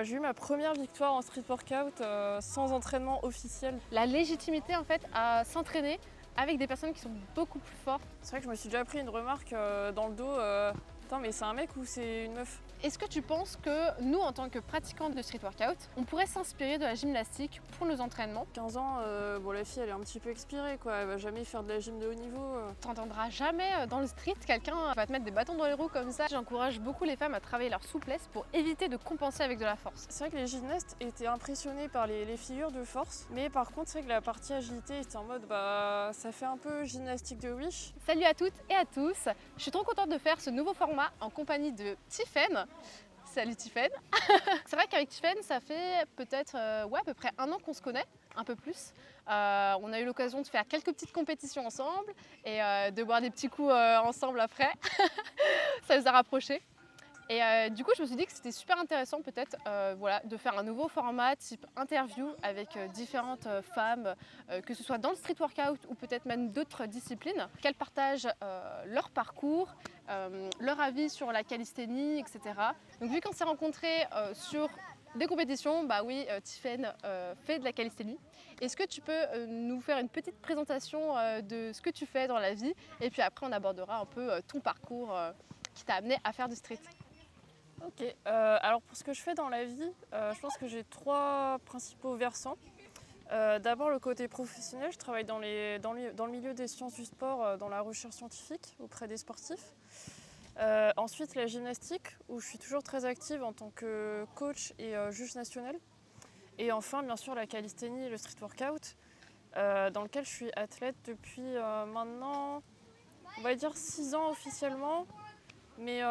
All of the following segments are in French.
J'ai eu ma première victoire en street workout sans entraînement officiel. La légitimité en fait à s'entraîner avec des personnes qui sont beaucoup plus fortes. C'est vrai que je me suis déjà pris une remarque dans le dos. Putain, mais c'est un mec ou c'est une meuf? Est-ce que tu penses que nous, en tant que pratiquants de street workout, on pourrait s'inspirer de la gymnastique pour nos entraînements? 15 ans, la fille elle est un petit peu expirée quoi, elle va jamais faire de la gym de haut niveau. T'entendras jamais dans le street quelqu'un va te mettre des bâtons dans les roues comme ça. J'encourage beaucoup les femmes à travailler leur souplesse pour éviter de compenser avec de la force. C'est vrai que les gymnastes étaient impressionnés par les figures de force, mais par contre c'est vrai que la partie agilité était en mode ça fait un peu gymnastique de Wish. Salut à toutes et à tous, je suis trop contente de faire ce nouveau format en compagnie de Tiffaine. Salut Tiffaine. C'est vrai qu'avec Tiffaine, ça fait peut-être à peu près 1 an qu'on se connaît, un peu plus. On a eu l'occasion de faire quelques petites compétitions ensemble et de boire des petits coups ensemble après. Ça nous a rapprochés. Et du coup, je me suis dit que c'était super intéressant peut-être de faire un nouveau format type interview avec différentes femmes, que ce soit dans le street workout ou peut-être même d'autres disciplines, qu'elles partagent leur parcours, leur avis sur la calisthénie, etc. Donc vu qu'on s'est rencontrés sur des compétitions, Tiffaine fait de la calisthénie. Est-ce que tu peux nous faire une petite présentation de ce que tu fais dans la vie? Et puis après, on abordera un peu ton parcours qui t'a amené à faire du street. Ok, alors pour ce que je fais dans la vie, je pense que j'ai 3 principaux versants. D'abord le côté professionnel, je travaille dans le milieu des sciences du sport, dans la recherche scientifique auprès des sportifs. Ensuite la gymnastique, où je suis toujours très active en tant que coach et juge national. Et enfin bien sûr la calisthénie et le street workout, dans lequel je suis athlète depuis maintenant, on va dire 6 ans officiellement, mais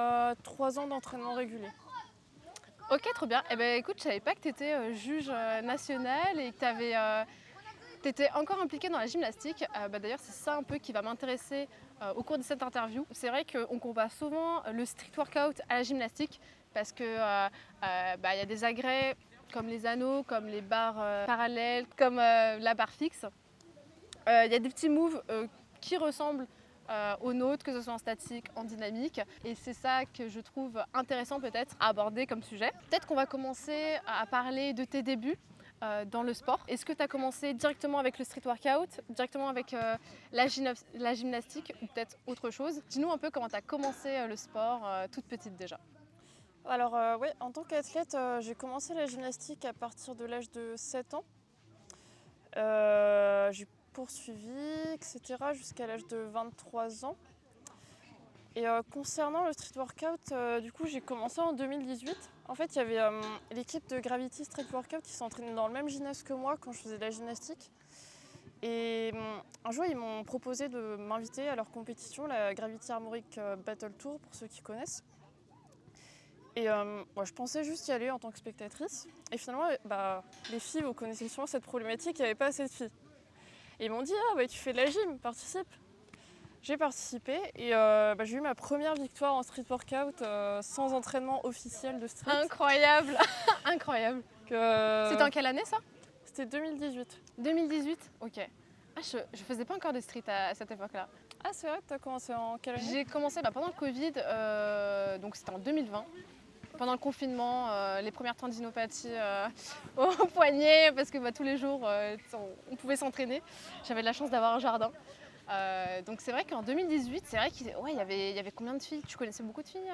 3 ans d'entraînement régulier. Ok, trop bien. Eh ben, écoute, je savais pas que tu étais juge national et que tu étais encore impliquée dans la gymnastique. D'ailleurs, c'est ça un peu qui va m'intéresser au cours de cette interview. C'est vrai qu'on compare souvent le street workout à la gymnastique parce que y a des agrès comme les anneaux, comme les barres parallèles, comme la barre fixe. Il y a des petits moves qui ressemblent aux nôtres, que ce soit en statique, en dynamique. Et c'est ça que je trouve intéressant peut-être à aborder comme sujet. Peut-être qu'on va commencer à parler de tes débuts dans le sport. Est-ce que tu as commencé directement avec le street workout, directement avec la gymnastique ou peut-être autre chose? Dis-nous un peu comment tu as commencé le sport toute petite déjà. Alors en tant qu'athlète, j'ai commencé la gymnastique à partir de l'âge de 7 ans. J'ai poursuivi, etc. jusqu'à l'âge de 23 ans. Et concernant le street workout, du coup j'ai commencé en 2018. En fait, il y avait l'équipe de Gravity Street Workout qui s'entraînait dans le même gymnase que moi quand je faisais de la gymnastique. Et un jour, ils m'ont proposé de m'inviter à leur compétition, la Gravity Armoric Battle Tour, pour ceux qui connaissent. Et moi, je pensais juste y aller en tant que spectatrice. Et finalement, les filles, vous connaissez sûrement cette problématique, il n'y avait pas assez de filles. Et ils m'ont dit tu fais de la gym, participe. J'ai participé et j'ai eu ma première victoire en street workout sans entraînement officiel de street. Incroyable. Incroyable. C'était en quelle année ça? C'était 2018. 2018. Ok. Je faisais pas encore de street à cette époque-là. Ah c'est vrai, t'as commencé en quelle année? J'ai commencé pendant le Covid, donc c'était en 2020. Pendant le confinement, les premières tendinopathie au poignet, parce que tous les jours on pouvait s'entraîner. J'avais de la chance d'avoir un jardin. Donc c'est vrai qu'en 2018, c'est vrai qu'il y avait combien de filles? Tu connaissais beaucoup de filles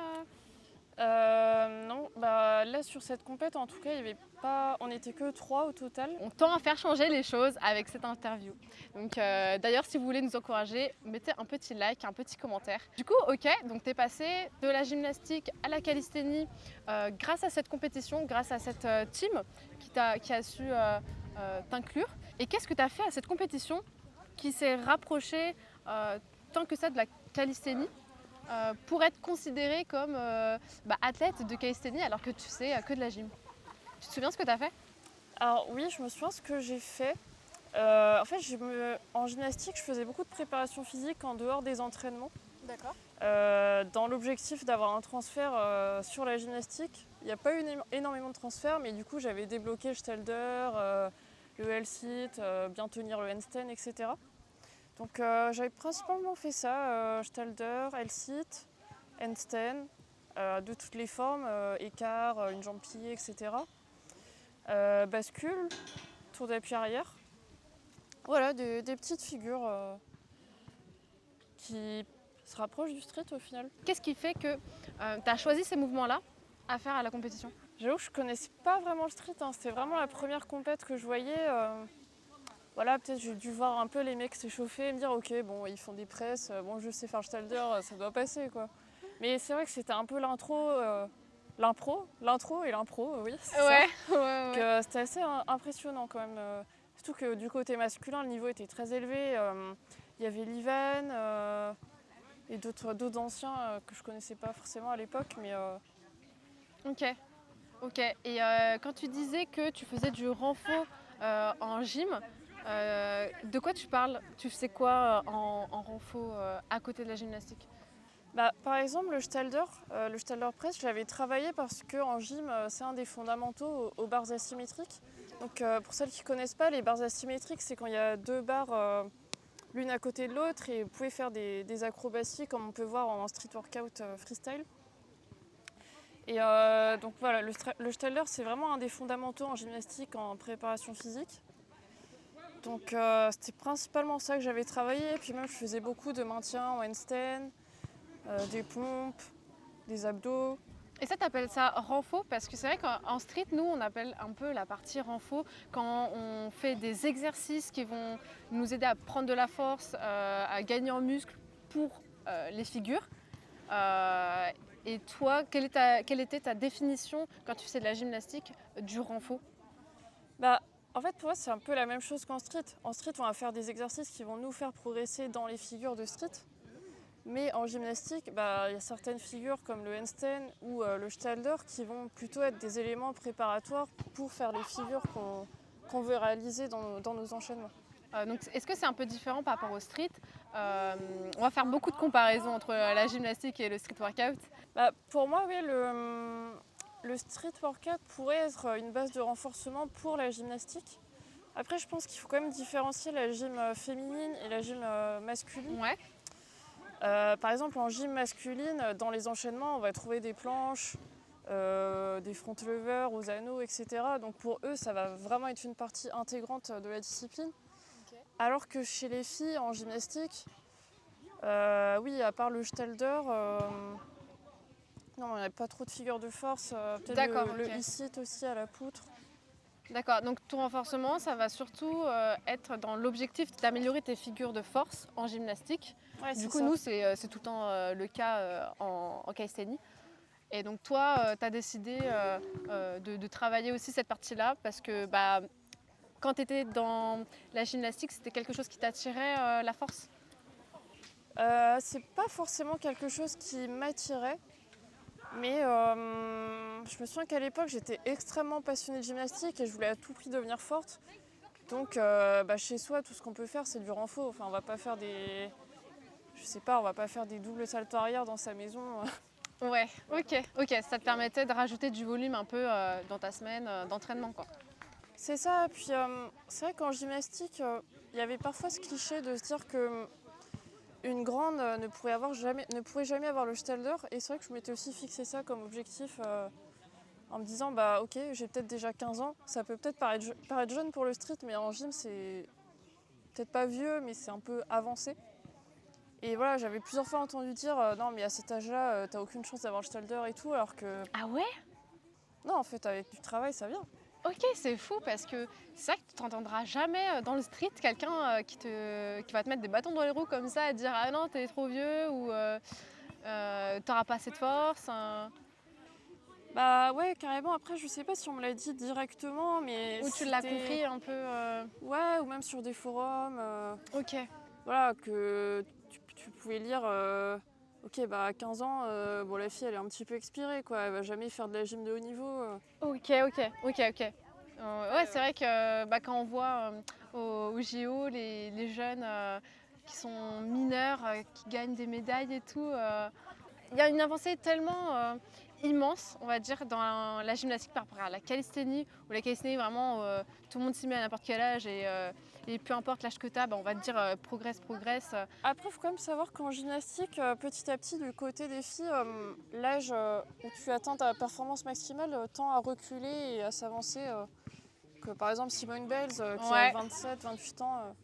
Non, là sur cette compète en tout cas, on n'était que 3 au total. On tend à faire changer les choses avec cette interview. Donc d'ailleurs, si vous voulez nous encourager, mettez un petit like, un petit commentaire. Du coup, ok, donc tu es passé de la gymnastique à la calisthénie grâce à cette compétition, grâce à cette team qui a su t'inclure. Et qu'est-ce que tu as fait à cette compétition qui s'est rapprochée tant que ça de la calisthénie pour être considérée comme athlète de calisthénie alors que tu sais que de la gym? Tu te souviens ce que tu as fait? Alors oui, je me souviens ce que j'ai fait. En gymnastique, je faisais beaucoup de préparation physique en dehors des entraînements. D'accord. Dans l'objectif d'avoir un transfert sur la gymnastique. Il n'y a pas eu énormément de transferts, mais du coup j'avais débloqué le Stelter, le L-sit, bien tenir le handstand, etc. Donc j'avais principalement fait ça, Stelter, L-sit, handstand, de toutes les formes, écart, une jambe pliée, etc. bascule, tour d'appui arrière. Voilà, des petites figures qui se rapprochent du street au final. Qu'est-ce qui fait que tu as choisi ces mouvements-là à faire à la compétition? J'avoue que je connaissais pas vraiment le street, hein. C'était vraiment la première compète que je voyais. Voilà, peut-être j'ai dû voir un peu les mecs s'échauffer et me dire ok, bon, ils font des presses, bon, je sais faire le stalder, ça doit passer quoi. Mais c'est vrai que c'était un peu l'intro et l'impro, oui, c'est ça. Ouais. Donc, c'était assez impressionnant quand même. Surtout que du côté masculin, le niveau était très élevé. Il y avait Livan et d'autres anciens que je connaissais pas forcément à l'époque, mais Ok. Et quand tu disais que tu faisais du renfo en gym, de quoi tu parles? Tu faisais quoi en renfo à côté de la gymnastique? bah, par exemple, le Stalder press, je l'avais travaillé parce qu'en gym, c'est un des fondamentaux aux barres asymétriques. Donc, pour celles qui ne connaissent pas, les barres asymétriques, c'est quand il y a deux barres l'une à côté de l'autre et vous pouvez faire des acrobaties comme on peut voir en street workout freestyle. Et donc voilà, le Stalder, c'est vraiment un des fondamentaux en gymnastique en préparation physique. Donc c'était principalement ça que j'avais travaillé. Et puis même, je faisais beaucoup de maintien en handstand. Des pompes, des abdos. Et ça, t'appelles ça renfo? Parce que c'est vrai qu'en street, nous, on appelle un peu la partie renfo quand on fait des exercices qui vont nous aider à prendre de la force, à gagner en muscle pour les figures. Et toi, quelle était ta définition quand tu fais de la gymnastique du renfo? Bah, en fait, pour moi, c'est un peu la même chose qu'en street. En street, on va faire des exercices qui vont nous faire progresser dans les figures de street. Mais en gymnastique, bah, y a certaines figures comme le handstand ou le stalder qui vont plutôt être des éléments préparatoires pour faire les figures qu'on veut réaliser dans nos enchaînements. Donc, est-ce que c'est un peu différent par rapport au street? On va faire beaucoup de comparaisons entre la gymnastique et le street workout. Bah, pour moi, oui, le street workout pourrait être une base de renforcement pour la gymnastique. Après, je pense qu'il faut quand même différencier la gym féminine et la gym masculine. Ouais. Par exemple, en gym masculine, dans les enchaînements, on va trouver des planches, des front levers aux anneaux, etc. Donc pour eux, ça va vraiment être une partie intégrante de la discipline. Okay. Alors que chez les filles en gymnastique, oui, à part le stalder, non, il n'y a pas trop de figures de force. Peut-être le e-sit aussi à la poutre. D'accord, donc ton renforcement, ça va surtout être dans l'objectif d'améliorer tes figures de force en gymnastique. Ouais, du coup, ça. nous, c'est tout le temps le cas en calisthénie. Et donc toi, tu as décidé de travailler aussi cette partie-là parce que bah, quand tu étais dans la gymnastique, c'était quelque chose qui t'attirait, la force? C'est pas forcément quelque chose qui m'attirait. Mais je me souviens qu'à l'époque, j'étais extrêmement passionnée de gymnastique et je voulais à tout prix devenir forte. Donc chez soi, tout ce qu'on peut faire, c'est du renfo. Enfin, on va pas faire des... Je sais pas, on va pas faire des doubles saltos arrière dans sa maison. Ouais, ok. Ça te permettait de rajouter du volume un peu dans ta semaine d'entraînement, quoi. C'est ça. Puis c'est vrai qu'en gymnastique, il y avait parfois ce cliché de se dire que une grande ne pourrait jamais avoir le stalder. Et c'est vrai que je m'étais aussi fixé ça comme objectif en me disant, bah ok, j'ai peut-être déjà 15 ans. Ça peut peut-être paraître jeune pour le street, mais en gym, c'est peut-être pas vieux, mais c'est un peu avancé. Et voilà, j'avais plusieurs fois entendu dire, non, mais à cet âge-là, t'as aucune chance d'avoir le stalder et tout, alors que... Ah ouais? Non, en fait, avec du travail, ça vient. Ok, c'est fou parce que c'est vrai que tu t'entendras jamais dans le street quelqu'un qui va te mettre des bâtons dans les roues comme ça, à te dire ah non t'es trop vieux ou t'auras pas assez de force. Bah ouais, carrément. Après, je sais pas si on me l'a dit directement, mais ou tu l'as compris un peu. Ouais, ou même sur des forums. Ok. Voilà, que tu pouvais lire. Ok, bah à 15 ans, bon, la fille elle est un petit peu expirée, quoi. Elle va jamais faire de la gym de haut niveau. Ok. Ouais, c'est vrai que bah, quand on voit au JO les jeunes qui sont mineurs, qui gagnent des médailles et tout, il y a une avancée tellement immense, on va dire, dans la gymnastique par rapport à la calisthénie, où la calisthénie, vraiment, tout le monde s'y met à n'importe quel âge et peu importe l'âge que tu as, bah, on va te dire progresse. Après, il faut quand même savoir qu'en gymnastique, petit à petit, du côté des filles, l'âge où tu atteins ta performance maximale tend à reculer et à s'avancer que par exemple Simone Biles, qui Ouais. a 27, 28 ans,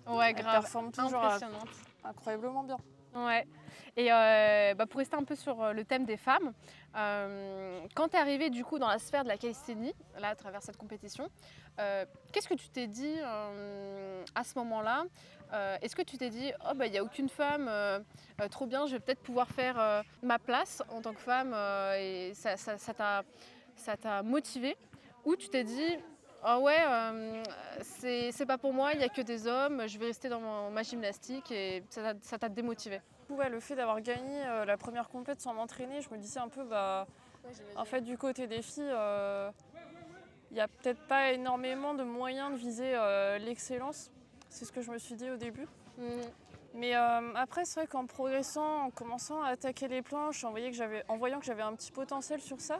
Ouais, elle grave. performe toujours Impressionnante. incroyablement bien. Ouais. Et pour rester un peu sur le thème des femmes, quand tu es arrivée du coup dans la sphère de la calisthénie, là à travers cette compétition, qu'est-ce que tu t'es dit à ce moment-là? Est-ce que tu t'es dit oh bah il n'y a aucune femme, trop bien, je vais peut-être pouvoir faire ma place en tant que femme et ça t'a motivé? Ou tu t'es dit ah ouais, c'est pas pour moi, il n'y a que des hommes, je vais rester dans ma gymnastique et ça t'a démotivé? Ouais, le fait d'avoir gagné la première compète sans m'entraîner, je me disais un peu, bah, en fait, du côté des filles, il n'y a peut-être pas énormément de moyens de viser l'excellence. C'est ce que je me suis dit au début. Mhm. Mais après, c'est vrai qu'en progressant, en commençant à attaquer les planches, en voyant que j'avais un petit potentiel sur ça,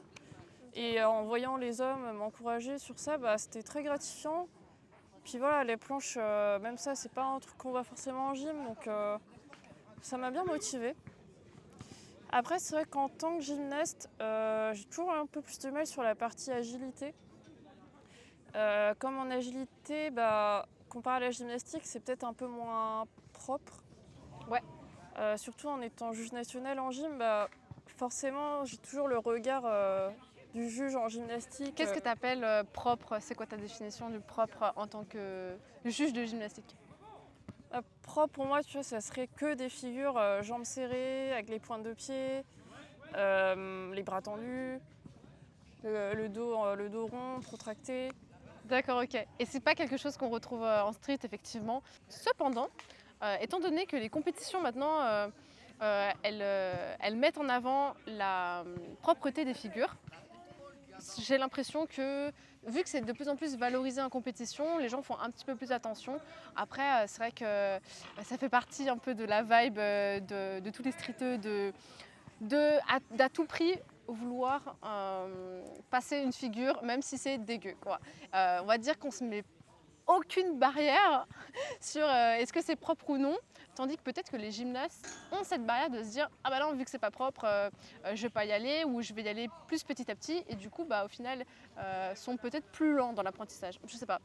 et en voyant les hommes m'encourager sur ça, bah, c'était très gratifiant. Puis voilà, les planches, même ça, c'est pas un truc qu'on voit forcément en gym, donc ça m'a bien motivée. Après, c'est vrai qu'en tant que gymnaste, j'ai toujours un peu plus de mal sur la partie agilité. Comme en agilité, bah, comparé à la gymnastique, c'est peut-être un peu moins propre. Ouais. Surtout en étant juge national en gym, bah, forcément, j'ai toujours le regard du juge en gymnastique. Qu'est-ce que tu appelles propre? C'est quoi ta définition du propre en tant que juge de gymnastique? Propre, pour moi, tu vois, ça serait que des figures jambes serrées, avec les pointes de pied, les bras tendus, le dos rond, protracté. D'accord, ok. Et c'est pas quelque chose qu'on retrouve en street, effectivement. Cependant, étant donné que les compétitions maintenant, elles mettent en avant la propreté des figures, j'ai l'impression que, vu que c'est de plus en plus valorisé en compétition, les gens font un petit peu plus attention. Après, c'est vrai que ça fait partie un peu de la vibe de tous les streeteux d'à tout prix vouloir passer une figure, même si c'est dégueu, quoi. On va dire qu'on se met aucune barrière sur est-ce que c'est propre ou non, tandis que peut-être que les gymnastes ont cette barrière de se dire ah bah non, vu que c'est pas propre, je vais pas y aller, ou je vais y aller plus petit à petit, et du coup bah au final sont peut-être plus lents dans l'apprentissage. Je sais pas.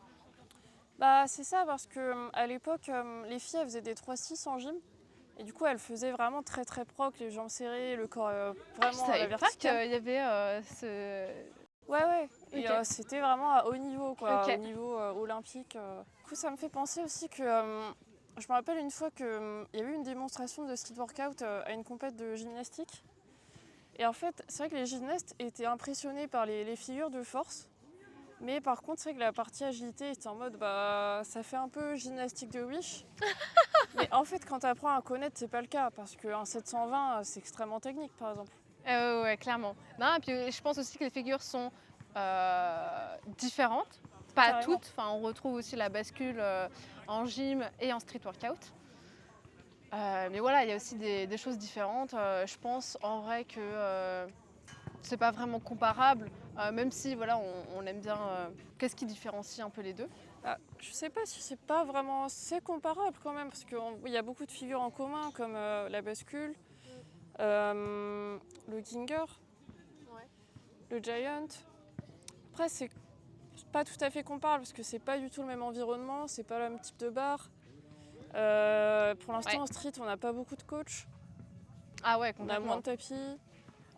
Bah, c'est ça, parce que à l'époque, les filles, elles faisaient des 3-6 en gym. Et du coup, elles faisaient vraiment très très proc, les jambes serrées, le corps Ah, je vraiment à la savais pas qu'il verticale. y avait ce. Ouais, ouais. Et Ok. c'était vraiment à haut niveau, quoi, Ok. au niveau olympique. Du coup, ça me fait penser aussi que je me rappelle une fois qu'il y a eu une démonstration de street workout à une compète de gymnastique. Et en fait, c'est vrai que les gymnastes étaient impressionnés par les figures de force. Mais par contre, c'est vrai que la partie agilité était en mode, bah, ça fait un peu gymnastique de Wish. Mais en fait, quand tu apprends à connaître, c'est pas le cas. Parce qu'un 720, c'est extrêmement technique, par exemple. Ouais, clairement. Non, et puis je pense aussi que les figures sont différentes, pas Carrément. toutes. Enfin, on retrouve aussi la bascule en gym et en street workout. Mais voilà, il y a aussi des choses différentes. Je pense en vrai que c'est pas vraiment comparable, même si voilà, on aime bien. Qu'est-ce qui différencie un peu les deux? Ah, je sais pas si c'est pas vraiment... C'est comparable quand même, parce qu'il y a beaucoup de figures en commun, comme la bascule, le Ginger, le Giant. Après, c'est pas tout à fait comparable, parce que c'est pas du tout le même environnement, c'est pas le même type de barre. Pour l'instant, Ouais. en street, on n'a pas beaucoup de coachs, Ah ouais, on a moins complètement. de tapis.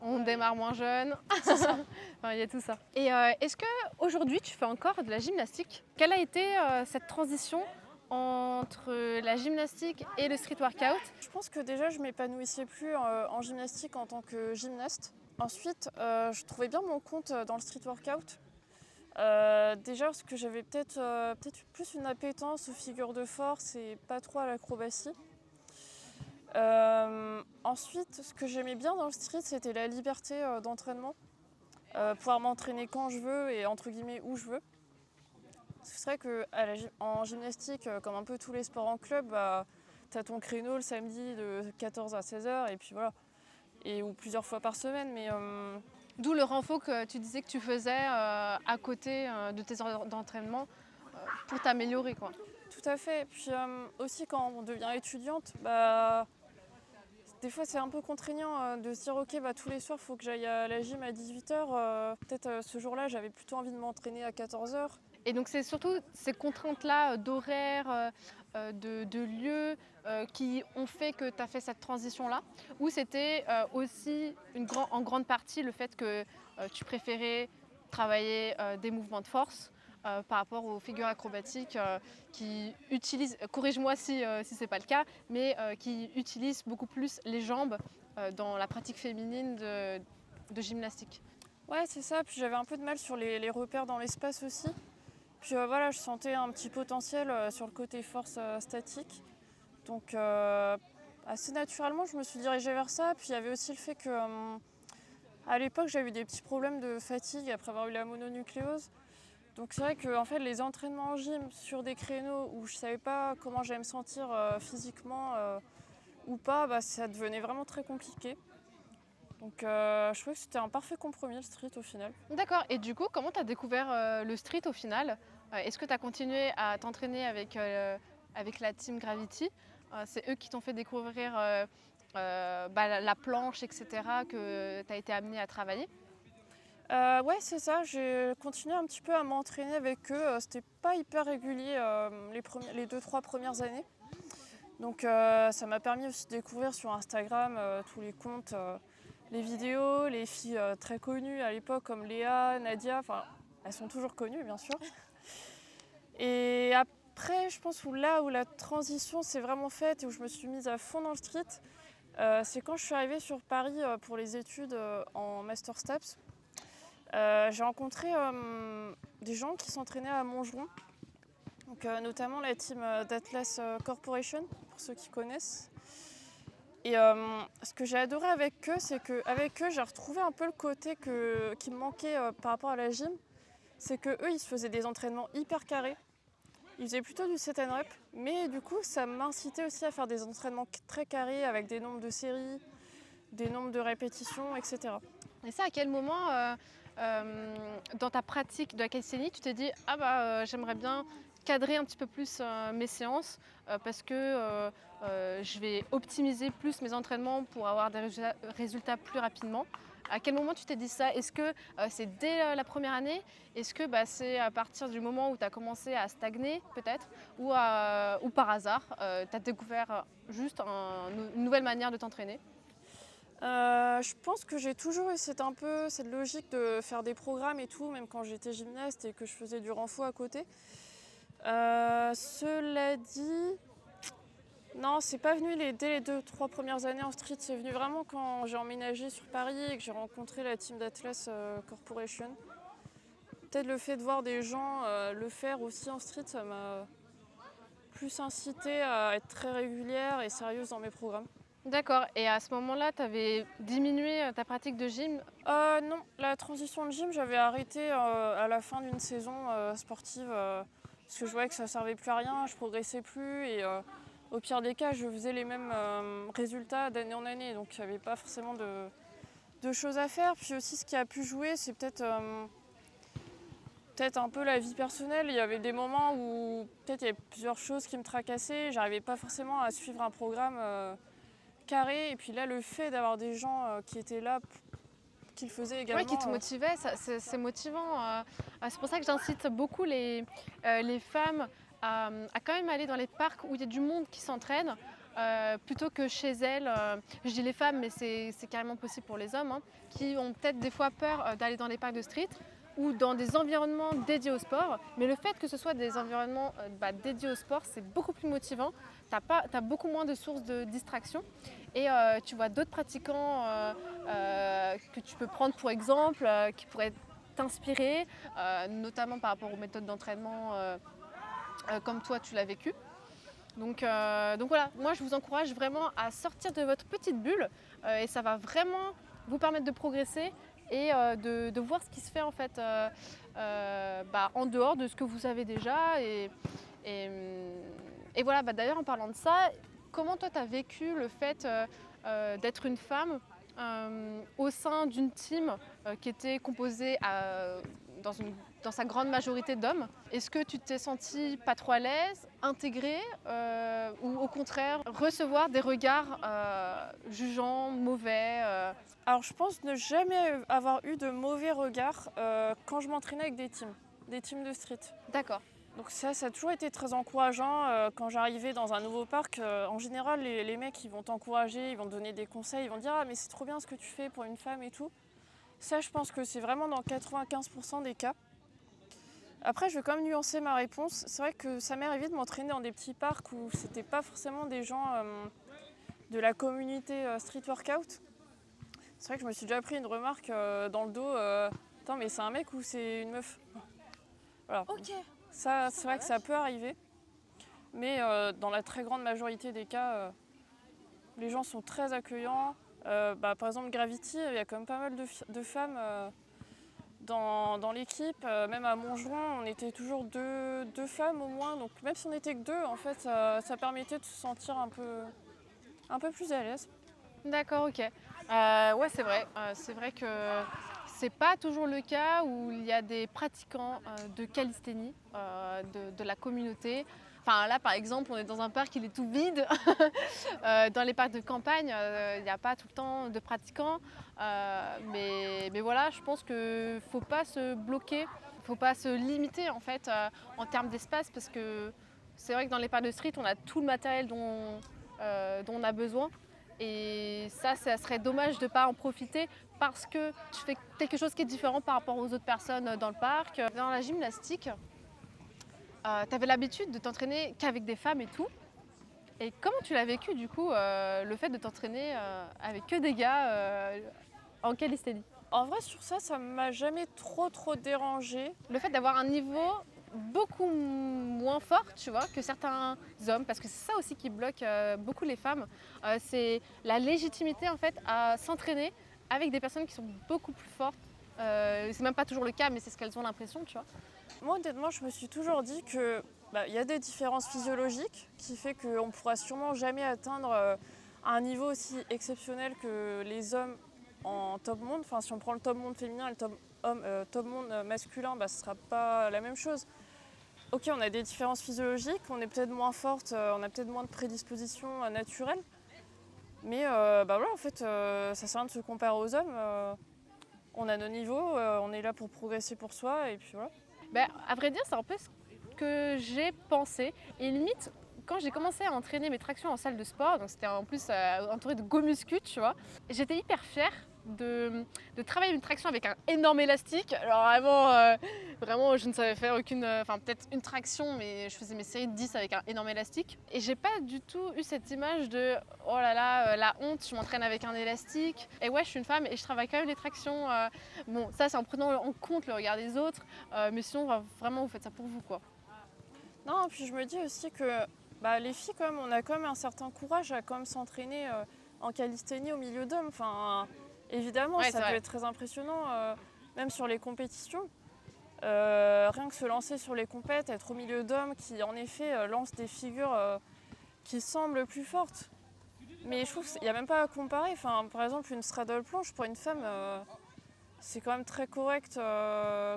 On démarre moins jeune. Enfin, il y a tout ça. Et est-ce que aujourd'hui tu fais encore de la gymnastique? Quelle a été cette transition entre la gymnastique et le street workout? Je pense que déjà, je m'épanouissais plus en gymnastique en tant que gymnaste. Ensuite, je trouvais bien mon compte dans le street workout. Déjà parce que j'avais peut-être plus une appétence aux figures de force et pas trop à l'acrobatie. Ensuite, ce que j'aimais bien dans le street, c'était la liberté d'entraînement. Pouvoir m'entraîner quand je veux et entre guillemets où je veux. C'est vrai qu'en gymnastique, comme un peu tous les sports en club, bah, tu as ton créneau le samedi de 14 à 16h et puis voilà. Ou plusieurs fois par semaine. Mais D'où le renfort que tu disais que tu faisais à côté de tes heures d'entraînement pour t'améliorer, quoi. tout à fait. Et puis aussi quand on devient étudiante, bah, des fois c'est un peu contraignant de se dire ok bah tous les soirs il faut que j'aille à la gym à 18h. Peut-être ce jour-là j'avais plutôt envie de m'entraîner à 14h. Et donc c'est surtout ces contraintes-là d'horaire, de lieu qui ont fait que tu as fait cette transition-là? Ou c'était aussi en grande partie le fait que tu préférais travailler des mouvements de force par rapport aux figures acrobatiques qui utilisent, corrige-moi si ce n'est pas le cas, mais qui utilisent beaucoup plus les jambes dans la pratique féminine de gymnastique? Ouais c'est ça, puis j'avais un peu de mal sur les repères dans l'espace aussi. Puis voilà, je sentais un petit potentiel sur le côté force statique. Donc assez naturellement, je me suis dirigée vers ça. Puis il y avait aussi le fait que à l'époque, j'avais eu des petits problèmes de fatigue après avoir eu la mononucléose. Donc c'est vrai que en fait, les entraînements en gym sur des créneaux où je ne savais pas comment j'allais me sentir physiquement ou pas, bah, ça devenait vraiment très compliqué. Donc je trouvais que c'était un parfait compromis le street au final. D'accord. Et du coup, comment tu as découvert le street au final? Est-ce que tu as continué à t'entraîner avec la team Gravity? C'est eux qui t'ont fait découvrir la planche, etc., que tu as été amené à travailler? Ouais, c'est ça. J'ai continué un petit peu à m'entraîner avec eux. C'était pas hyper régulier les 2-3 premières années. Donc ça m'a permis aussi de découvrir sur Instagram tous les comptes, les vidéos, les filles très connues à l'époque comme Léa, Nadia. Enfin, elles sont toujours connues, bien sûr. Et après, je pense où la transition s'est vraiment faite et où je me suis mise à fond dans le street, c'est quand je suis arrivée sur Paris pour les études en Master Steps. J'ai rencontré des gens qui s'entraînaient à Montgeron, donc, notamment la team d'Atlas Corporation, pour ceux qui connaissent. Et ce que j'ai adoré avec eux, c'est qu'avec eux, j'ai retrouvé un peu le côté qui me manquait par rapport à la gym. C'est qu'eux, ils se faisaient des entraînements hyper carrés. Ils faisaient plutôt du set and rep, mais du coup, ça m'incitait aussi à faire des entraînements très carrés avec des nombres de séries, des nombres de répétitions, etc. Et ça, à quel moment dans ta pratique de la calisthénie, tu t'es dit j'aimerais bien cadrer un petit peu plus mes séances parce que je vais optimiser plus mes entraînements pour avoir des résultats plus rapidement? À quel moment tu t'es dit ça? Est-ce que c'est dès la première année? Est-ce que c'est à partir du moment où tu as commencé à stagner peut-être? Ou par hasard, tu as découvert juste une nouvelle manière de t'entraîner? Je pense que j'ai toujours eu cette logique de faire des programmes et tout, même quand j'étais gymnaste et que je faisais du renfo à côté. Cela dit, non, c'est pas venu dès les 2-3 premières années en street, c'est venu vraiment quand j'ai emménagé sur Paris et que j'ai rencontré la team d'Atlas Corporation. Peut-être le fait de voir des gens le faire aussi en street, ça m'a plus incité à être très régulière et sérieuse dans mes programmes. D'accord. Et à ce moment-là, tu avais diminué ta pratique de gym? Non, la transition de gym, j'avais arrêté à la fin d'une saison sportive parce que je voyais que ça servait plus à rien, je progressais plus et au pire des cas, je faisais les mêmes résultats d'année en année, donc il n'y avait pas forcément de choses à faire. Puis aussi, ce qui a pu jouer, c'est peut-être un peu la vie personnelle. Il y avait des moments où peut-être il y avait plusieurs choses qui me tracassaient, j'arrivais pas forcément à suivre un programme carré. Et puis là, le fait d'avoir des gens qui étaient là, qui le faisaient également. Oui, qui te motivaient, c'est motivant. C'est pour ça que j'incite beaucoup les femmes à quand même aller dans les parcs où il y a du monde qui s'entraîne. Plutôt que chez elles, je dis les femmes, mais c'est carrément possible pour les hommes, hein, qui ont peut-être des fois peur d'aller dans les parcs de street ou dans des environnements dédiés au sport. Mais le fait que ce soit des environnements dédiés au sport, c'est beaucoup plus motivant. Tu as beaucoup moins de sources de distraction. Et tu vois d'autres pratiquants que tu peux prendre pour exemple, qui pourraient t'inspirer, notamment par rapport aux méthodes d'entraînement comme toi tu l'as vécu. Donc voilà, moi je vous encourage vraiment à sortir de votre petite bulle et ça va vraiment vous permettre de progresser et de voir ce qui se fait en fait en dehors de ce que vous savez déjà. Et voilà, d'ailleurs en parlant de ça, comment toi tu as vécu le fait d'être une femme au sein d'une team qui était composée dans une dans sa grande majorité d'hommes. Est-ce que tu t'es senti pas trop à l'aise, intégrée ou au contraire recevoir des regards jugeants, mauvais Alors je pense ne jamais avoir eu de mauvais regards quand je m'entraînais avec des teams de street. D'accord. Donc ça a toujours été très encourageant. Quand j'arrivais dans un nouveau parc, en général, les mecs, ils vont t'encourager, ils vont te donner des conseils, ils vont te dire « Ah, mais c'est trop bien ce que tu fais pour une femme et tout ». Ça, je pense que c'est vraiment dans 95% des cas. Après, je vais quand même nuancer ma réponse. C'est vrai que ça m'est arrivé de m'entraîner dans des petits parcs où c'était pas forcément des gens de la communauté street workout. C'est vrai que je me suis déjà pris une remarque dans le dos. Attends, mais c'est un mec ou c'est une meuf? Voilà. Ok. Ça, c'est vrai que ça peut arriver. Mais dans la très grande majorité des cas, les gens sont très accueillants. Par exemple, Gravity, il y a quand même pas mal de femmes dans l'équipe. Même à Montjoint, on était toujours deux femmes au moins. Donc même si on n'était que deux, en fait, ça permettait de se sentir un peu plus à l'aise. D'accord, ok. Ouais, c'est vrai. C'est vrai que c'est pas toujours le cas où il y a des pratiquants de calisthénie de la communauté. Enfin là, par exemple, on est dans un parc, il est tout vide. Dans les parcs de campagne, il n'y a pas tout le temps de pratiquants. Mais voilà, je pense qu'il ne faut pas se bloquer, il ne faut pas se limiter en fait en termes d'espace parce que c'est vrai que dans les parcs de street, on a tout le matériel dont on a besoin. Et ça serait dommage de ne pas en profiter parce que tu fais quelque chose qui est différent par rapport aux autres personnes dans le parc. Dans la gymnastique, tu avais l'habitude de t'entraîner qu'avec des femmes et tout. Et comment tu l'as vécu du coup, le fait de t'entraîner avec que des gars en calisthénie? En vrai, sur ça, ça m'a jamais trop dérangé. Le fait d'avoir un niveau beaucoup moins fort, tu vois, que certains hommes, parce que c'est ça aussi qui bloque beaucoup les femmes, c'est la légitimité en fait à s'entraîner avec des personnes qui sont beaucoup plus fortes. C'est même pas toujours le cas, mais c'est ce qu'elles ont l'impression, tu vois. Moi, honnêtement, je me suis toujours dit que y a des différences physiologiques qui fait qu'on ne pourra sûrement jamais atteindre un niveau aussi exceptionnel que les hommes en top monde. Enfin, si on prend le top monde féminin et le top monde masculin, ce ne sera pas la même chose. Ok, on a des différences physiologiques, on est peut-être moins forte, on a peut-être moins de prédispositions naturelles. Mais voilà, en fait, ça sert à rien de se comparer aux hommes. On a nos niveaux, on est là pour progresser pour soi et puis voilà. À vrai dire, c'est un peu ce que j'ai pensé. Et limite, quand j'ai commencé à entraîner mes tractions en salle de sport, donc c'était en plus entouré de go muscu, tu vois, j'étais hyper fière de travailler une traction avec un énorme élastique. Alors vraiment je ne savais faire aucune, peut-être une traction, mais je faisais mes séries de 10 avec un énorme élastique. Et j'ai pas du tout eu cette image de oh là là, la honte, je m'entraîne avec un élastique. Et ouais, je suis une femme et je travaille quand même les tractions. Bon, ça c'est en prenant en compte le regard des autres, mais sinon vraiment vous faites ça pour vous quoi. Non, puis je me dis aussi que les filles quand même, on a quand même un certain courage à quand même s'entraîner en calisthénie au milieu d'hommes. Enfin, évidemment, Ouais, ça peut vrai. être très impressionnant, même sur les compétitions. Rien que se lancer sur les compètes, être au milieu d'hommes qui en effet lancent des figures qui semblent plus fortes. Mais je trouve qu'il n'y a même pas à comparer. Enfin, par exemple, une straddle planche pour une femme, c'est quand même très correct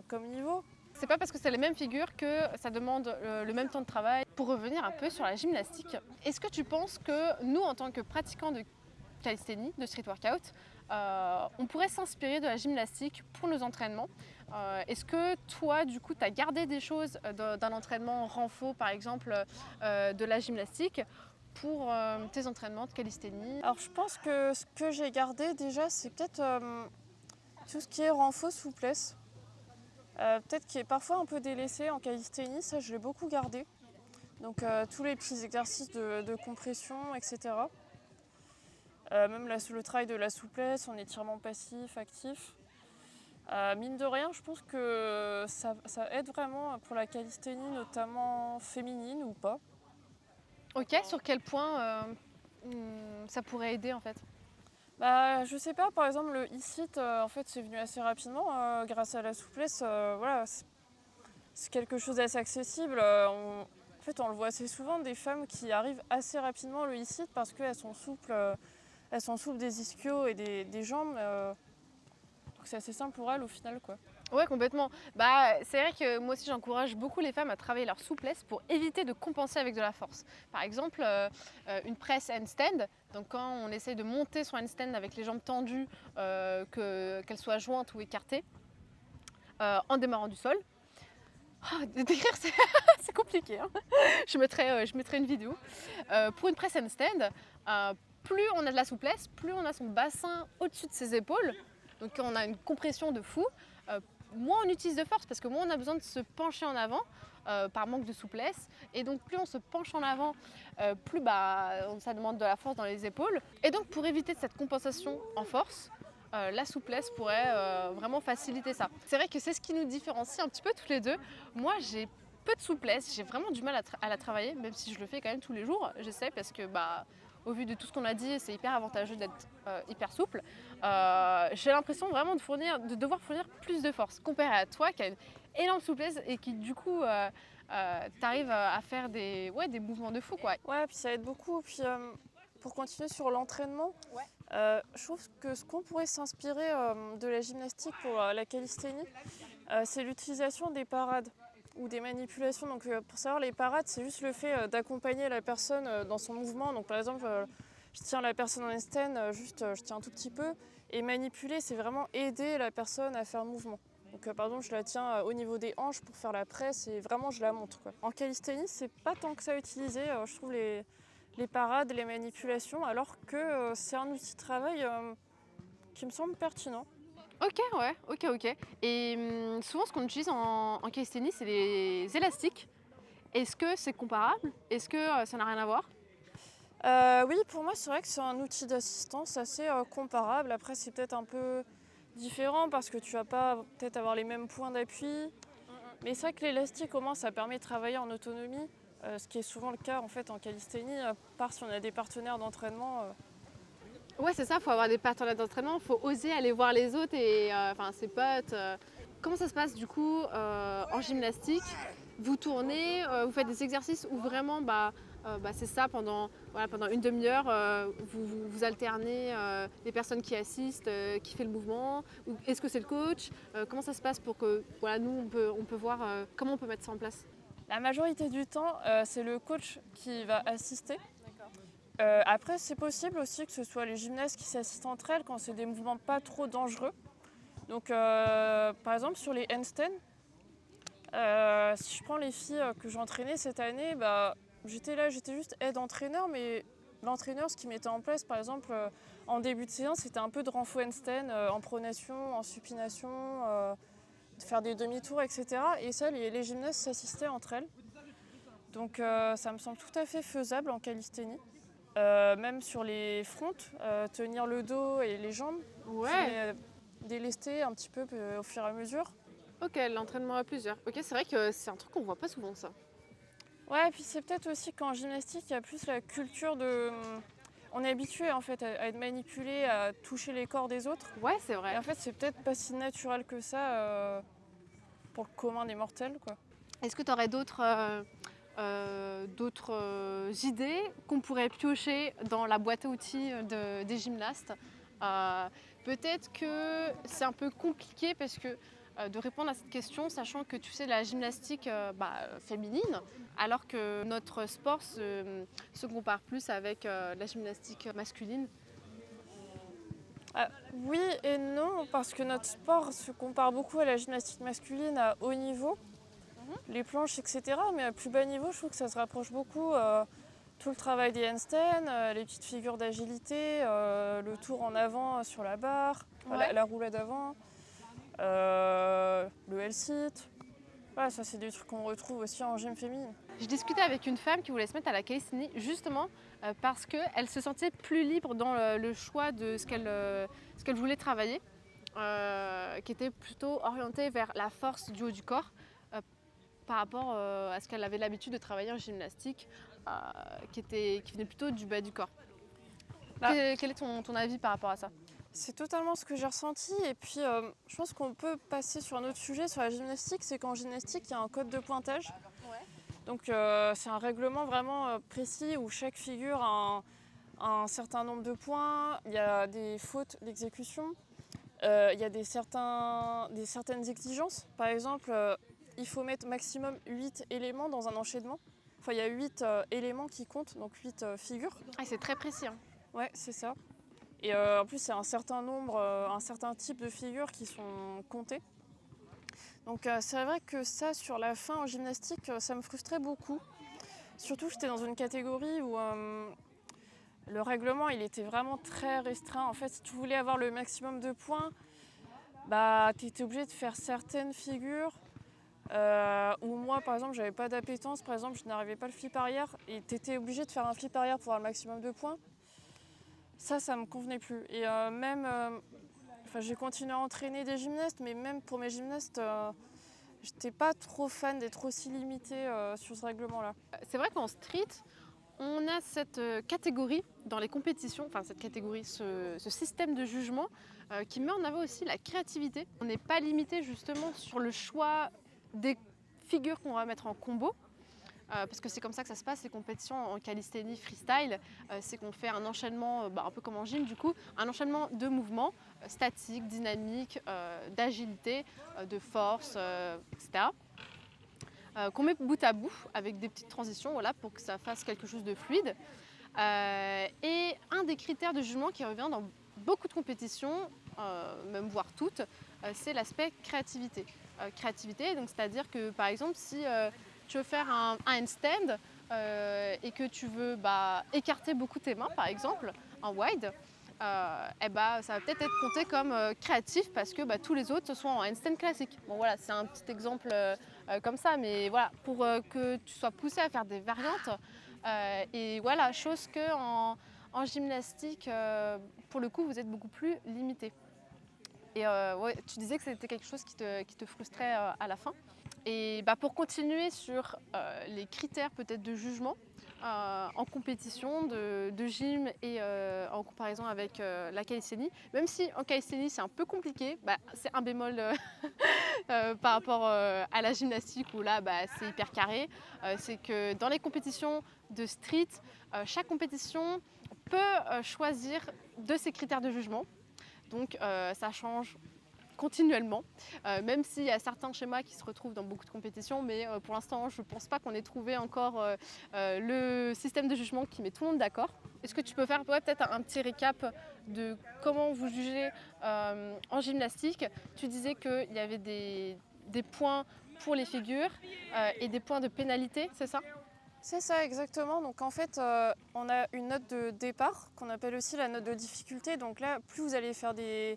comme niveau. C'est pas parce que c'est les mêmes figures que ça demande le même temps de travail. Pour revenir un peu sur la gymnastique, est-ce que tu penses que nous, en tant que pratiquants de calisthénie, de street workout, on pourrait s'inspirer de la gymnastique pour nos entraînements? Est-ce que toi, du coup, tu as gardé des choses d'un entraînement renfo, par exemple, de la gymnastique pour tes entraînements de calisthénie? Alors je pense que ce que j'ai gardé déjà, c'est peut-être tout ce qui est renfo souplesse. Peut-être qui est parfois un peu délaissé en calisthénie, ça je l'ai beaucoup gardé. Donc tous les petits exercices de compression, etc. Même le travail de la souplesse, en étirement passif, actif. Mine de rien, je pense que ça aide vraiment pour la calisthénie, notamment féminine ou pas. Ok, sur quel point ça pourrait aider en fait? Je sais pas, par exemple le e-sit, en fait c'est venu assez rapidement grâce à la souplesse. Voilà, c'est quelque chose d'assez accessible. En fait, on le voit assez souvent, des femmes qui arrivent assez rapidement le e-sit parce qu'elles sont souples, des ischios et des jambes. Donc c'est assez simple pour elles au final, quoi. Ouais, complètement. Bah, c'est vrai que moi aussi j'encourage beaucoup les femmes à travailler leur souplesse pour éviter de compenser avec de la force. Par exemple, une presse handstand, donc quand on essaye de monter son handstand avec les jambes tendues, qu'elles soient jointes ou écartées, en démarrant du sol. Ah, décrire, c'est c'est compliqué, hein. Je mettrai une vidéo. Pour une presse handstand, plus on a de la souplesse, plus on a son bassin au-dessus de ses épaules, donc on a une compression de fou, euh, moins on utilise de force parce que moins on a besoin de se pencher en avant par manque de souplesse. Et donc plus on se penche en avant, plus ça demande de la force dans les épaules. Et donc pour éviter cette compensation en force, la souplesse pourrait vraiment faciliter ça. C'est vrai que c'est ce qui nous différencie un petit peu toutes les deux. Moi, j'ai peu de souplesse, j'ai vraiment du mal à la travailler, même si je le fais quand même tous les jours. J'essaie parce que, au vu de tout ce qu'on a dit, c'est hyper avantageux d'être hyper souple. J'ai l'impression vraiment de devoir fournir plus de force comparé à toi qui a une énorme souplesse et qui, du coup, t'arrives à faire des mouvements de fou, quoi. Ouais, puis ça aide beaucoup. Puis pour continuer sur l'entraînement, Ouais. je trouve que ce qu'on pourrait s'inspirer de la gymnastique pour la calisthénie, c'est l'utilisation des parades ou des manipulations. Donc pour savoir, les parades, c'est juste le fait d'accompagner la personne dans son mouvement. Donc par exemple, je tiens la personne en handstand, je tiens un tout petit peu. Et manipuler, c'est vraiment aider la personne à faire le mouvement. Donc par exemple, je la tiens au niveau des hanches pour faire la presse et vraiment je la monte, quoi. En calisthénie, c'est pas tant que ça utilisé. Je trouve les parades, les manipulations, alors que c'est un outil de travail qui me semble pertinent. Ok, ouais, ok. Et souvent, ce qu'on utilise en calisthénie, c'est les élastiques. Est-ce que c'est comparable? Est-ce que ça n'a rien à voir? Oui, pour moi, c'est vrai que c'est un outil d'assistance assez comparable. Après, c'est peut-être un peu différent parce que tu vas pas peut-être avoir les mêmes points d'appui. Mais c'est vrai que l'élastique, au moins, ça permet de travailler en autonomie, ce qui est souvent le cas en fait en calisthénie, à part si on a des partenaires d'entraînement. Ouais, c'est ça, il faut avoir des partenaires d'entraînement, il faut oser aller voir les autres et ses potes. Comment ça se passe du coup en gymnastique? Vous tournez, vous faites des exercices où vraiment c'est ça pendant une demi-heure, vous alternez les personnes qui assistent, qui fait le mouvement, ou est-ce que c'est le coach? Comment ça se passe pour que nous on peut voir comment on peut mettre ça en place? La majorité du temps, c'est le coach qui va assister. Après, c'est possible aussi que ce soit les gymnastes qui s'assistent entre elles quand c'est des mouvements pas trop dangereux. Donc, par exemple, sur les handstands, si je prends les filles que j'entraînais cette année, j'étais juste aide-entraîneur, mais l'entraîneur, ce qu'il mettait en place, par exemple, en début de séance, c'était un peu de renfo handstand, en pronation, en supination, de faire des demi-tours, etc. Et ça, les gymnastes s'assistaient entre elles. Donc, ça me semble tout à fait faisable en calisthénie. Même sur les fronts, tenir le dos et les jambes, Ouais. délester un petit peu au fur et à mesure. Ok, l'entraînement à plusieurs. Ok, c'est vrai que c'est un truc qu'on voit pas souvent ça. Ouais, et puis c'est peut-être aussi qu'en gymnastique, il y a plus la culture de... On est habitué en fait à être manipulé, à toucher les corps des autres. Ouais, c'est vrai. Et en fait, c'est peut-être pas si naturel que ça pour le commun des mortels, quoi. Est-ce que tu aurais d'autres idées qu'on pourrait piocher dans la boîte à outils des gymnastes? Peut-être que c'est un peu compliqué parce que de répondre à cette question, sachant que tu sais la gymnastique féminine, alors que notre sport se compare plus avec la gymnastique masculine. Oui et non, parce que notre sport se compare beaucoup à la gymnastique masculine à haut niveau, les planches, etc. Mais à plus bas niveau, je trouve que ça se rapproche beaucoup. Tout le travail des handstands, les petites figures d'agilité, le tour en avant sur la barre, Ouais. la roulade avant, le L-sit. Voilà, ça c'est des trucs qu'on retrouve aussi en gym féminine. Je discutais avec une femme qui voulait se mettre à la calisthénie justement parce qu'elle se sentait plus libre dans le choix de ce qu'elle voulait travailler, qui était plutôt orientée vers la force du haut du corps par rapport à ce qu'elle avait l'habitude de travailler en gymnastique, qui venait plutôt du bas du corps. Bah, Quel est ton avis par rapport à ça? C'est totalement ce que j'ai ressenti. Et puis, je pense qu'on peut passer sur un autre sujet sur la gymnastique. C'est qu'en gymnastique, il y a un code de pointage. Donc, c'est un règlement vraiment précis où chaque figure a un certain nombre de points. Il y a des fautes d'exécution. Il y a des certaines exigences. Par exemple, il faut mettre maximum 8 éléments dans un enchaînement. Enfin, il y a 8 éléments qui comptent, donc 8 figures. Ah, c'est très précis. Hein. Ouais, c'est ça. Et en plus, c'est un certain nombre, un certain type de figures qui sont comptées. Donc c'est vrai que ça, sur la fin en gymnastique, ça me frustrait beaucoup. Surtout, j'étais dans une catégorie où le règlement, il était vraiment très restreint. En fait, si tu voulais avoir le maximum de points, bah, tu étais obligé de faire certaines figures. Ou moi, par exemple, j'avais pas d'appétence. Par exemple, je n'arrivais pas le flip arrière. Et tu étais obligé de faire un flip arrière pour avoir le maximum de points. Ça me convenait plus. Et j'ai continué à entraîner des gymnastes, mais même pour mes gymnastes, j'étais pas trop fan d'être aussi limitée sur ce règlement-là. C'est vrai qu'en street, on a cette catégorie dans les compétitions, enfin cette catégorie, ce système de jugement qui met en avant aussi la créativité. On n'est pas limité justement sur le choix des figures qu'on va mettre en combo. Parce que c'est comme ça que ça se passe, ces compétitions en calisthénie freestyle, c'est qu'on fait un enchaînement, un peu comme en gym du coup, un enchaînement de mouvements statiques, dynamiques, d'agilité, de force, etc. Qu'on met bout à bout avec des petites transitions voilà, pour que ça fasse quelque chose de fluide. Et un des critères de jugement qui revient dans beaucoup de compétitions, même voire toutes, c'est l'aspect créativité. Créativité, donc c'est-à-dire que par exemple si tu veux faire un handstand et que tu veux écarter beaucoup tes mains par exemple en wide, ça va peut-être être compté comme créatif parce que tous les autres sont en handstand classique. Bon voilà, c'est un petit exemple comme ça, mais voilà, pour que tu sois poussé à faire des variantes. Et voilà, chose que en gymnastique, pour le coup, vous êtes beaucoup plus limité. Et ouais, tu disais que c'était quelque chose qui te frustrait à la fin. Et pour continuer sur les critères peut-être de jugement en compétition de gym et en comparaison avec la calisthénie, même si en calisthénie c'est un peu compliqué, c'est un bémol par rapport à la gymnastique où là c'est hyper carré, c'est que dans les compétitions de street, chaque compétition peut choisir de ses critères de jugement. Donc ça change continuellement, même s'il y a certains schémas qui se retrouvent dans beaucoup de compétitions, mais pour l'instant je ne pense pas qu'on ait trouvé encore le système de jugement qui met tout le monde d'accord. Est-ce que tu peux faire peut-être un petit récap de comment vous jugez en gymnastique? Tu disais qu'il y avait des points pour les figures et des points de pénalité, c'est ça? C'est ça, exactement. Donc en fait, on a une note de départ qu'on appelle aussi la note de difficulté. Donc là, plus vous allez faire des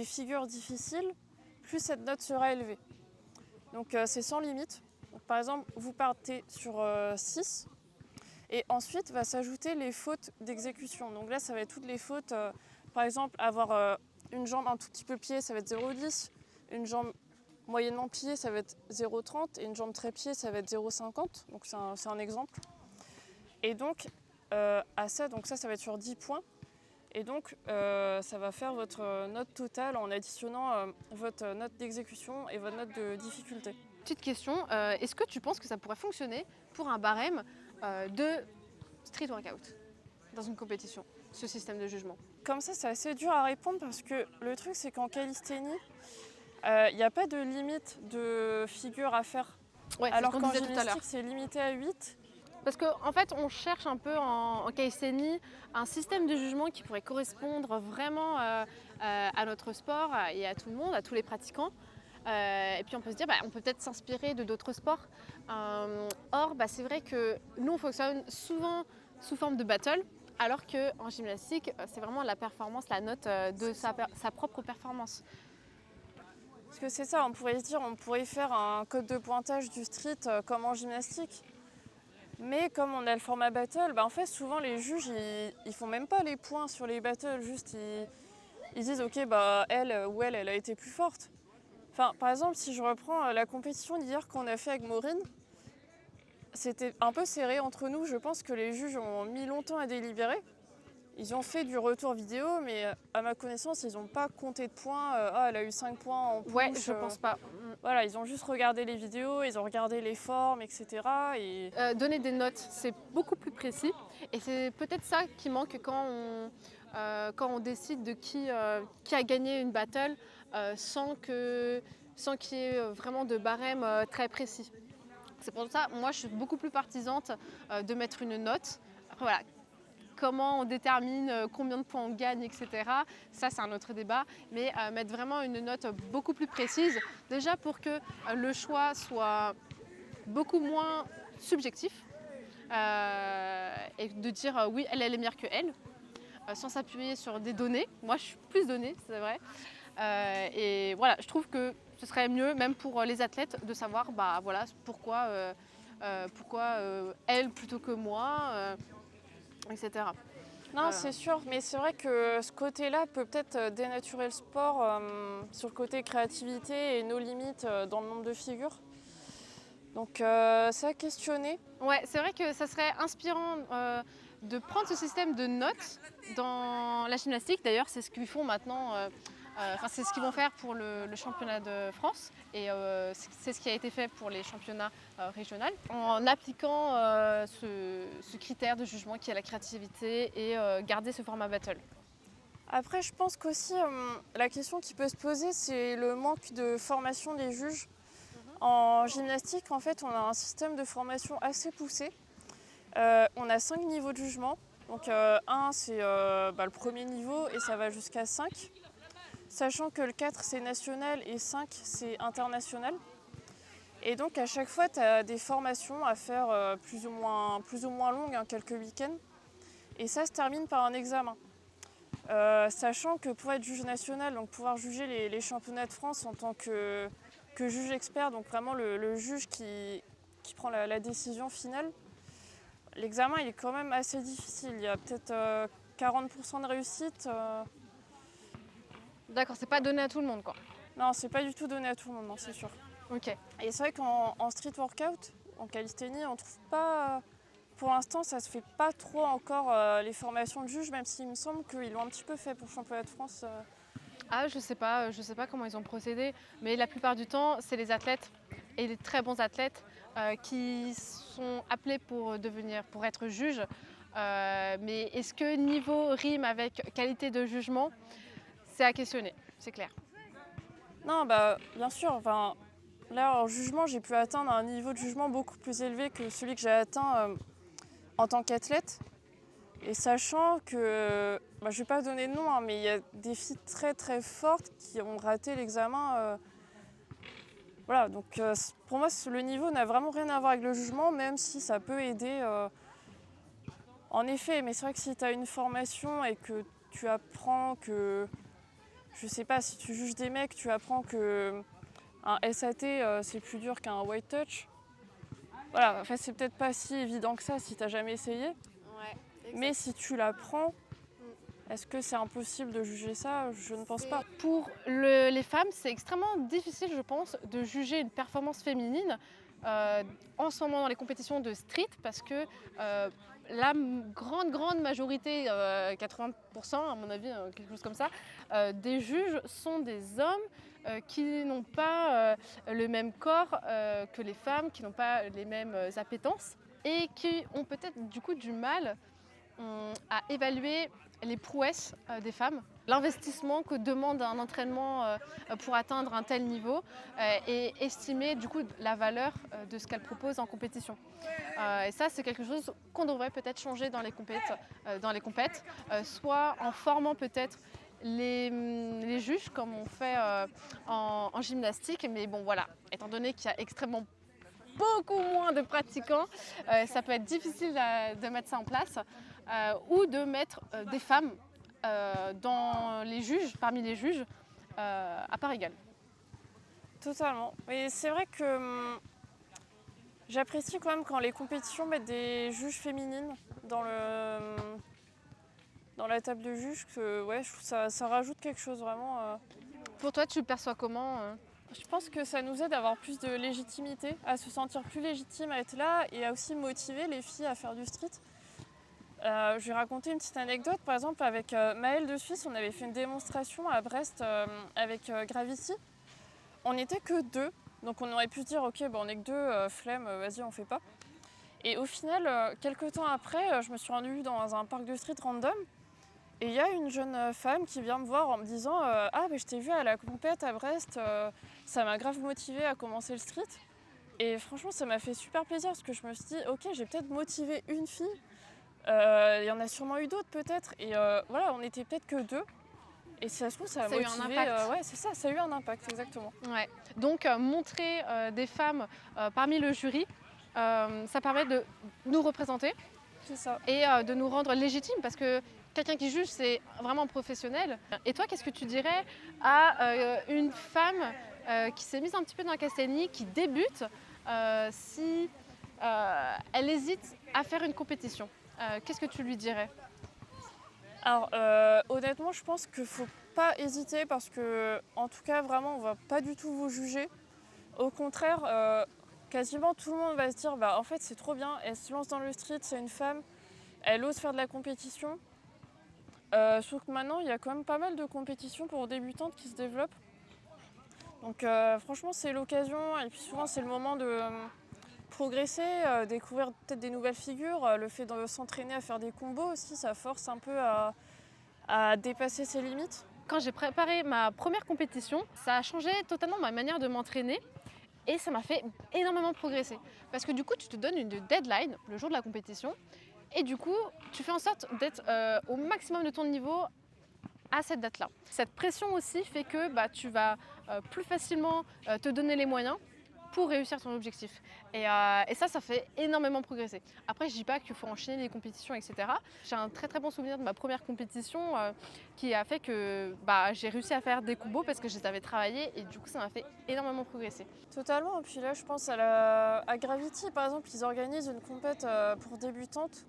figures difficiles, plus cette note sera élevée. Donc c'est sans limite. Donc, par exemple, vous partez sur 6 et ensuite va s'ajouter les fautes d'exécution. Donc là, ça va être toutes les fautes. Par exemple, avoir une jambe un tout petit peu pliée, ça va être 0,10. Une jambe moyennement pliée, ça va être 0,30 et une jambe très pliée, ça va être 0,50. Donc c'est un exemple. Et donc à ça, ça va être sur 10 points. Et donc ça va faire votre note totale en additionnant votre note d'exécution et votre note de difficulté. Petite question, est-ce que tu penses que ça pourrait fonctionner pour un barème de street workout dans une compétition, ce système de jugement? Comme ça, c'est assez dur à répondre parce que le truc, c'est qu'en calisthénie, il n'y a pas de limite de figure à faire. Ouais, alors qu'en gymnastique, c'est limité à 8. Parce qu'en fait, on cherche un peu en calisthénie un système de jugement qui pourrait correspondre vraiment à notre sport et à tout le monde, à tous les pratiquants. Et puis on peut se dire, on peut peut-être s'inspirer de d'autres sports. Or, c'est vrai que nous, on fonctionne souvent sous forme de battle, alors qu'en gymnastique, c'est vraiment la performance, la note de sa propre performance. Parce que c'est ça, on pourrait faire un code de pointage du street comme en gymnastique. Mais comme on a le format battle, en fait souvent les juges ils font même pas les points sur les battles, juste ils disent ok elle a été plus forte. Enfin, par exemple, si je reprends la compétition d'hier qu'on a fait avec Maureen, c'était un peu serré entre nous. Je pense que les juges ont mis longtemps à délibérer. Ils ont fait du retour vidéo, mais à ma connaissance, ils n'ont pas compté de points. Elle a eu 5 points en push. Ouais, je pense pas. Voilà, ils ont juste regardé les vidéos, ils ont regardé les formes, etc. Donner des notes, c'est beaucoup plus précis. Et c'est peut-être ça qui manque quand quand on décide de qui a gagné une battle sans qu'il y ait vraiment de barème très précis. C'est pour ça, moi, je suis beaucoup plus partisante de mettre une note. Après, voilà, comment on détermine combien de points on gagne, etc. Ça, c'est un autre débat. Mais mettre vraiment une note beaucoup plus précise, déjà pour que le choix soit beaucoup moins subjectif et de dire oui, elle est meilleure que elle, sans s'appuyer sur des données. Moi, je suis plus donnée, c'est vrai. Et voilà, je trouve que ce serait mieux, même pour les athlètes, de savoir bah, voilà, pourquoi elle plutôt que moi, etc. Non, c'est sûr, mais c'est vrai que ce côté-là peut peut-être dénaturer le sport sur le côté créativité et nos limites dans le nombre de figures. Donc c'est à questionner. Ouais, c'est vrai que ça serait inspirant de prendre ce système de notes dans la gymnastique. D'ailleurs, c'est ce qu'ils font maintenant. C'est ce qu'ils vont faire pour le championnat de France et c'est ce qui a été fait pour les championnats régionaux en appliquant ce critère de jugement qui est la créativité et garder ce format battle. Après, je pense qu'aussi la question qui peut se poser, c'est le manque de formation des juges. En gymnastique, en fait, on a un système de formation assez poussé. On a 5 niveaux de jugement. Donc 1, c'est le premier niveau et ça va jusqu'à 5. Sachant que le 4, c'est national et 5, c'est international. Et donc à chaque fois, tu as des formations à faire plus ou moins longues, quelques week-ends. Et ça se termine par un examen. Sachant que pour être juge national, donc pouvoir juger les championnats de France en tant que juge expert, donc vraiment le juge qui prend la décision finale, l'examen il est quand même assez difficile. Il y a peut-être 40% de réussite. D'accord, c'est pas donné à tout le monde quoi. Non, c'est pas du tout donné à tout le monde, non, c'est sûr. Ok. Et c'est vrai qu'en street workout, en calisthénie, on trouve pas. Pour l'instant, ça se fait pas trop encore les formations de juges, même s'il me semble qu'ils l'ont un petit peu fait pour le championnat de France. Ah, je sais pas comment ils ont procédé, mais la plupart du temps, c'est les athlètes et les très bons athlètes qui sont appelés pour être juges. Mais est-ce que niveau rime avec qualité de jugement, c'est à questionner, c'est clair. Non, bah bien sûr. Enfin, là, en jugement, j'ai pu atteindre un niveau de jugement beaucoup plus élevé que celui que j'ai atteint en tant qu'athlète. Et sachant que, je ne vais pas donner de nom, mais il y a des filles très très fortes qui ont raté l'examen. Voilà, donc pour moi, le niveau n'a vraiment rien à voir avec le jugement, même si ça peut aider. En effet, mais c'est vrai que si tu as une formation et que tu apprends que, je sais pas, si tu juges des mecs, tu apprends que un SAT c'est plus dur qu'un white touch. Voilà, enfin, c'est peut-être pas si évident que ça si tu n'as jamais essayé. Ouais, mais si tu l'apprends, est-ce que c'est impossible de juger ça? Je ne pense pas. Pour les femmes, c'est extrêmement difficile, je pense, de juger une performance féminine en ce moment dans les compétitions de street parce que la grande majorité, 80% à mon avis, quelque chose comme ça, des juges sont des hommes qui n'ont pas le même corps que les femmes, qui n'ont pas les mêmes appétences et qui ont peut-être du coup du mal à évaluer les prouesses des femmes, l'investissement que demande un entraînement pour atteindre un tel niveau et estimer du coup la valeur de ce qu'elles proposent en compétition. Et ça, c'est quelque chose qu'on devrait peut-être changer dans les compètes, soit en formant peut-être les juges comme on fait en gymnastique. Mais bon, voilà, étant donné qu'il y a extrêmement beaucoup moins de pratiquants, ça peut être difficile de mettre ça en place ou de mettre des femmes parmi les juges à part égale. Totalement. Mais c'est vrai que j'apprécie quand même quand les compétitions mettent des juges féminines dans la table de juges. Que, ouais, je trouve que ça rajoute quelque chose vraiment. Pour toi, tu le perçois comment Je pense que ça nous aide à avoir plus de légitimité, à se sentir plus légitime à être là et à aussi motiver les filles à faire du street. Je vais raconter une petite anecdote. Par exemple, avec Maëlle de Suisse, on avait fait une démonstration à Brest avec Gravity. On n'était que 2, donc on aurait pu se dire ok, on n'est que 2, flemme, vas-y, on fait pas. Et au final, quelques temps après, je me suis rendue dans un parc de street random Et il y a une jeune femme qui vient me voir en me disant ah, mais je t'ai vu à la compète à Brest, ça m'a grave motivée à commencer le street. Et franchement, ça m'a fait super plaisir parce que je me suis dit ok, j'ai peut-être motivé une fille. Il y en a sûrement eu d'autres peut-être. Et voilà, on était peut-être que 2. Et si ça se trouve, ça a Ça a eu motivé. un impact. Ouais, c'est ça, ça a eu un impact, exactement. Ouais. Donc montrer des femmes parmi le jury, ça permet de nous représenter C'est ça. et de nous rendre légitimes parce que quelqu'un qui juge, c'est vraiment professionnel. Et toi, qu'est-ce que tu dirais à une femme qui s'est mise un petit peu dans la castanie, qui débute, si elle hésite à faire une compétition? Qu'est-ce que tu lui dirais? Alors honnêtement, je pense qu'il ne faut pas hésiter parce que, en tout cas, vraiment, on ne va pas du tout vous juger. Au contraire, quasiment tout le monde va se dire bah en fait c'est trop bien, elle se lance dans le street, c'est une femme, elle ose faire de la compétition. Sauf que maintenant il y a quand même pas mal de compétitions pour débutantes qui se développent. Donc franchement c'est l'occasion et puis souvent c'est le moment de progresser, découvrir peut-être des nouvelles figures. Le fait de s'entraîner à faire des combos aussi, ça force un peu à dépasser ses limites. Quand j'ai préparé ma première compétition, ça a changé totalement ma manière de m'entraîner et ça m'a fait énormément progresser. Parce que du coup, tu te donnes une deadline le jour de la compétition et du coup, tu fais en sorte d'être au maximum de ton niveau à cette date-là. Cette pression aussi fait que tu vas plus facilement te donner les moyens pour réussir ton objectif. Et ça fait énormément progresser. Après, je dis pas qu'il faut enchaîner les compétitions, etc. J'ai un très très bon souvenir de ma première compétition qui a fait que j'ai réussi à faire des combos parce que je les avais travaillés et du coup, ça m'a fait énormément progresser. Totalement, et puis là je pense à Gravity par exemple, ils organisent une compète pour débutantes,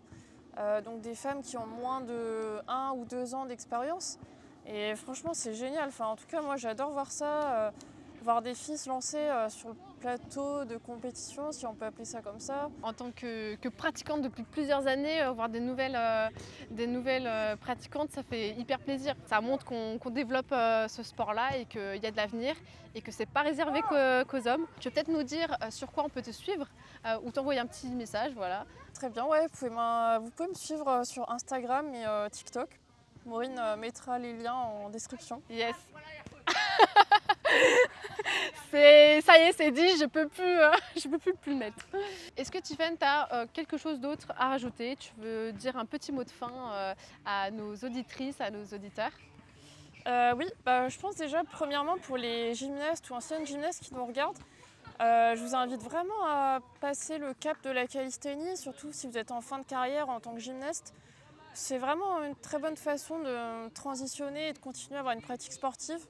donc des femmes qui ont moins de 1 ou 2 ans d'expérience. Et franchement c'est génial, enfin, en tout cas moi j'adore voir ça, voir des filles se lancer sur le plateau de compétition, si on peut appeler ça comme ça. En tant que pratiquante depuis plusieurs années, voir des nouvelles pratiquantes, ça fait hyper plaisir. Ça montre qu'on développe ce sport-là et qu'il y a de l'avenir et que c'est pas réservé qu'aux hommes. Tu peux peut-être nous dire sur quoi on peut te suivre ou t'envoyer un petit message, voilà. Très bien, ouais, vous pouvez me suivre sur Instagram et TikTok. Maureen mettra les liens en description. Yes. Ça y est, c'est dit, je peux plus le mettre. Est-ce que Tiffaine, tu as quelque chose d'autre à rajouter? Tu veux dire un petit mot de fin à nos auditrices, à nos auditeurs? Oui, je pense déjà premièrement pour les gymnastes ou anciennes gymnastes qui nous regardent, je vous invite vraiment à passer le cap de la calisthénie, surtout si vous êtes en fin de carrière en tant que gymnaste. C'est vraiment une très bonne façon de transitionner et de continuer à avoir une pratique sportive.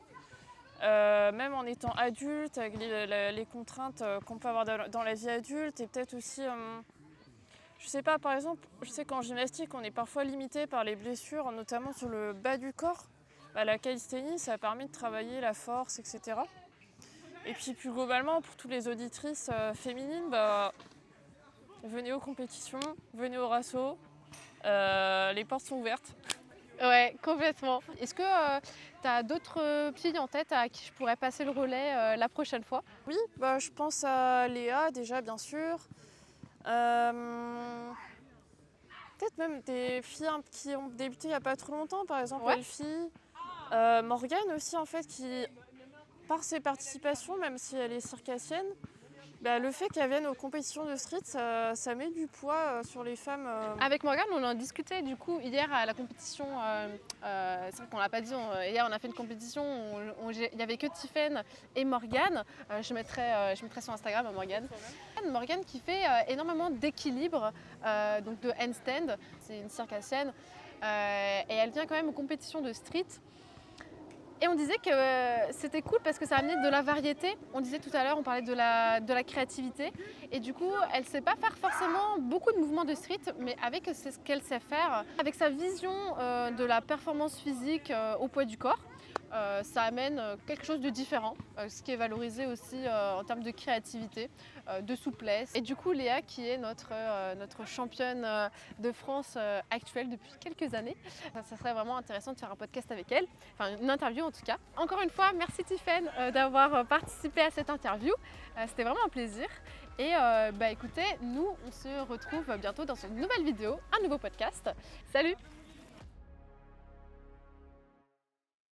Même en étant adulte, avec les contraintes qu'on peut avoir dans la vie adulte, et peut-être aussi, je sais pas, par exemple, je sais qu'en gymnastique, on est parfois limité par les blessures, notamment sur le bas du corps. La calisthénie, ça a permis de travailler la force, etc. Et puis plus globalement, pour toutes les auditrices féminines, venez aux compétitions, venez au Rasso, les portes sont ouvertes. Ouais, complètement. Est-ce que tu as d'autres filles en tête à qui je pourrais passer le relais la prochaine fois? Oui, je pense à Léa déjà, bien sûr. Peut-être même des filles qui ont débuté il n'y a pas trop longtemps, par exemple Elfie. Morgane aussi, en fait, qui, par ses participations, même si elle est circassienne, le fait qu'elle vienne aux compétitions de street, ça met du poids sur les femmes. Avec Morgane, on en discutait du coup hier à la compétition. C'est vrai qu'on l'a pas dit, hier on a fait une compétition où il n'y avait que Tiffaine et Morgane. Je mettrai sur Instagram Morgane. Morgane qui fait énormément d'équilibre, donc de handstand. C'est une circassienne et elle vient quand même aux compétitions de street. Et on disait que c'était cool parce que ça amenait de la variété. On disait tout à l'heure, on parlait de la créativité. Et du coup, elle ne sait pas faire forcément beaucoup de mouvements de street, mais avec ce qu'elle sait faire, avec sa vision de la performance physique au poids du corps, ça amène quelque chose de différent, ce qui est valorisé aussi en termes de créativité, de souplesse. Et du coup, Léa, qui est notre championne de France actuelle depuis quelques années, ça serait vraiment intéressant de faire un podcast avec elle, enfin une interview en tout cas. Encore une fois, merci Tiffaine d'avoir participé à cette interview, c'était vraiment un plaisir. Et écoutez, nous on se retrouve bientôt dans une nouvelle vidéo, un nouveau podcast. Salut!